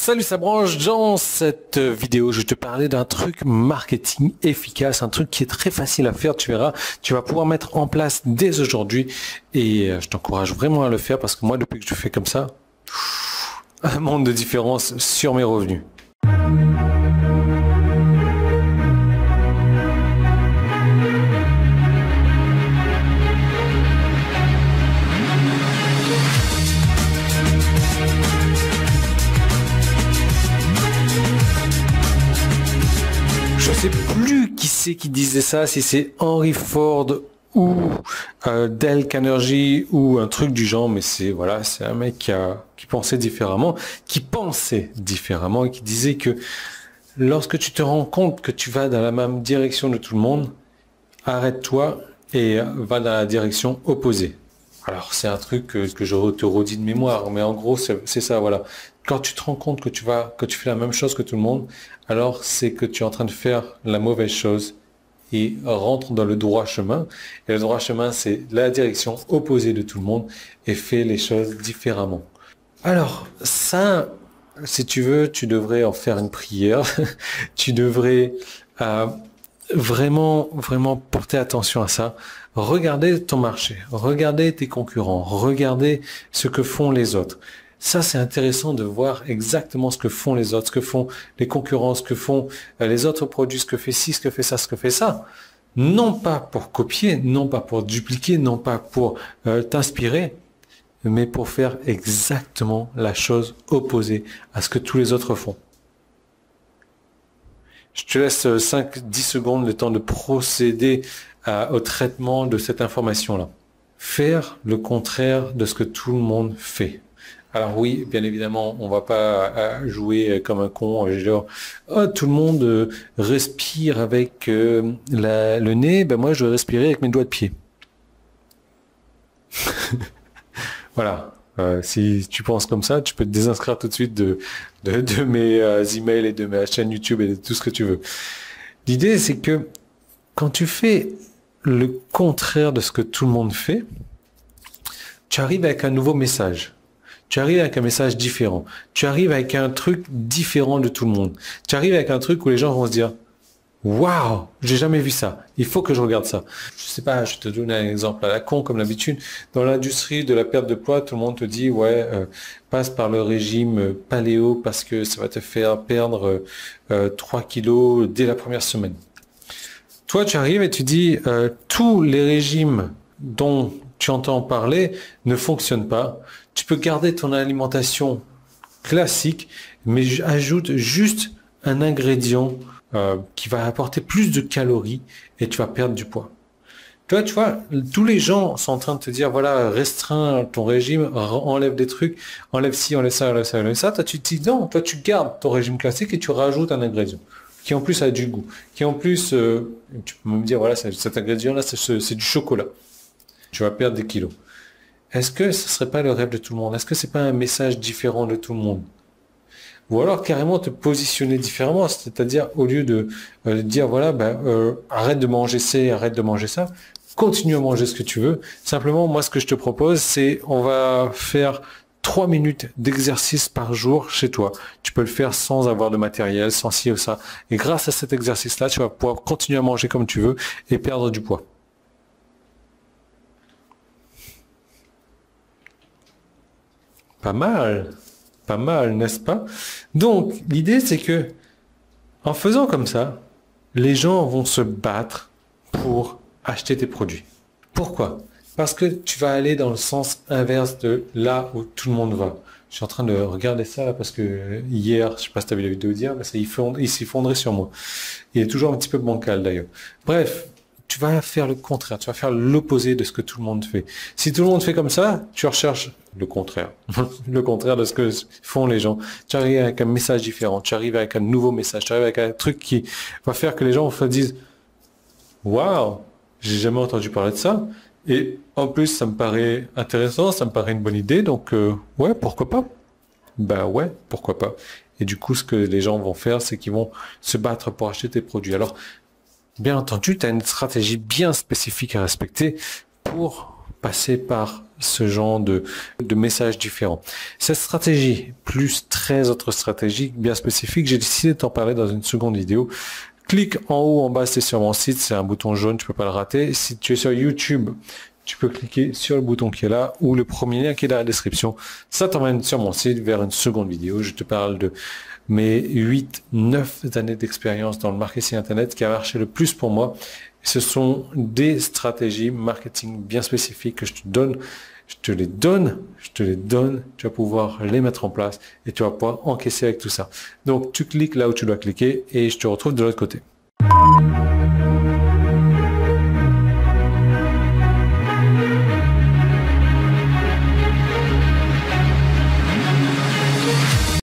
Salut, ça branche. Dans cette vidéo, je vais te parler d'un truc marketing efficace, un truc qui est très facile à faire. Tu verras, tu vas pouvoir mettre en place dès aujourd'hui et je t'encourage vraiment à le faire parce que moi, depuis que je fais comme ça, un monde de différence sur mes revenus. Je sais plus qui c'est qui disait ça, si c'est Henry Ford ou Dale Carnegie ou un truc du genre, mais c'est voilà, c'est un mec qui pensait différemment et qui disait que lorsque tu te rends compte que tu vas dans la même direction de tout le monde, arrête-toi et va dans la direction opposée. Alors c'est un truc que je te redis de mémoire, mais en gros c'est ça, voilà. Quand tu te rends compte que tu fais la même chose que tout le monde, alors c'est que tu es en train de faire la mauvaise chose et rentre dans le droit chemin. Et le droit chemin, c'est la direction opposée de tout le monde et fais les choses différemment. Alors ça, si tu veux, tu devrais en faire une prière. Tu devrais vraiment porter attention à ça. Regardez ton marché, regardez tes concurrents, regardez ce que font les autres. Ça, c'est intéressant de voir exactement ce que font les autres, ce que font les concurrents, ce que font les autres produits, ce que fait ci, ce que fait ça, ce que fait ça. Non pas pour copier, non pas pour dupliquer, non pas pour t'inspirer, mais pour faire exactement la chose opposée à ce que tous les autres font. Je te laisse 5-10 secondes le temps de procéder au traitement de cette information-là. Faire le contraire de ce que tout le monde fait. Alors oui, bien évidemment, on va pas jouer comme un con, genre oh, tout le monde respire avec le nez, ben moi je vais respirer avec mes doigts de pied. Voilà. Si tu penses comme ça, tu peux te désinscrire tout de suite de mes emails et de ma chaîne YouTube et de tout ce que tu veux. L'idée, c'est que quand tu fais le contraire de ce que tout le monde fait, tu arrives avec un nouveau message. Tu arrives avec un message différent. Tu arrives avec un truc différent de tout le monde. Tu arrives avec un truc où les gens vont se dire « Waouh, j'ai jamais vu ça. Il faut que je regarde ça. » Je sais pas, je te donne un exemple à la con comme d'habitude. Dans l'industrie de la perte de poids, tout le monde te dit « Ouais, passe par le régime paléo parce que ça va te faire perdre 3 kilos dès la première semaine. » Toi, tu arrives et tu dis tous les régimes dont tu entends parler ne fonctionnent pas. Tu peux garder ton alimentation classique, mais ajoute juste un ingrédient qui va apporter plus de calories et tu vas perdre du poids. Toi, tu vois, tous les gens sont en train de te dire, voilà, restreins ton régime, enlève des trucs, enlève ci, enlève ça, enlève ça, enlève ça. Toi, tu te dis non, toi, tu gardes ton régime classique et tu rajoutes un ingrédient qui en plus a du goût, qui en plus, tu peux me dire, voilà, cet ingrédient-là, c'est du chocolat. Tu vas perdre des kilos. Est-ce que ce serait pas le rêve de tout le monde? Est-ce que c'est pas un message différent de tout le monde? Ou alors carrément te positionner différemment, c'est-à-dire au lieu de dire voilà, arrête de manger ça, arrête de manger ça, continue à manger ce que tu veux. Simplement, moi ce que je te propose, c'est on va faire 3 minutes d'exercice par jour chez toi. Tu peux le faire sans avoir de matériel, sans ci ou ça. Et grâce à cet exercice-là, tu vas pouvoir continuer à manger comme tu veux et perdre du poids. Pas mal, n'est-ce pas? Donc, l'idée, c'est que, en faisant comme ça, les gens vont se battre pour acheter tes produits. Pourquoi? Parce que tu vas aller dans le sens inverse de là où tout le monde va. Je suis en train de regarder ça là, parce que hier, je sais pas si tu as vu la vidéo d'hier, mais il s'est effondré sur moi. Il est toujours un petit peu bancal d'ailleurs. Bref. Tu vas faire le contraire, tu vas faire l'opposé de ce que tout le monde fait. Si tout le monde fait comme ça, tu recherches le contraire. Le contraire de ce que font les gens. Tu arrives avec un message différent, tu arrives avec un nouveau message, tu arrives avec un truc qui va faire que les gens se disent « Waouh, j'ai jamais entendu parler de ça. » Et en plus, ça me paraît intéressant, ça me paraît une bonne idée, donc ouais, pourquoi pas? Ben ouais, pourquoi pas? Et du coup, ce que les gens vont faire, c'est qu'ils vont se battre pour acheter tes produits. Alors, bien entendu, tu as une stratégie bien spécifique à respecter pour passer par ce genre de messages différents. Cette stratégie, plus 13 autres stratégies bien spécifiques, j'ai décidé de t'en parler dans une seconde vidéo. Clique en haut, en bas, c'est sur mon site, c'est un bouton jaune, tu peux pas le rater. Si tu es sur YouTube, tu peux cliquer sur le bouton qui est là ou le premier lien qui est dans la description. Ça t'emmène sur mon site vers une seconde vidéo. Je te parle de mes 8-9 années d'expérience dans le marketing internet qui a marché le plus pour moi. Ce sont des stratégies marketing bien spécifiques que je te donne. Je te les donne. Tu vas pouvoir les mettre en place et tu vas pouvoir encaisser avec tout ça. Donc, tu cliques là où tu dois cliquer et je te retrouve de l'autre côté.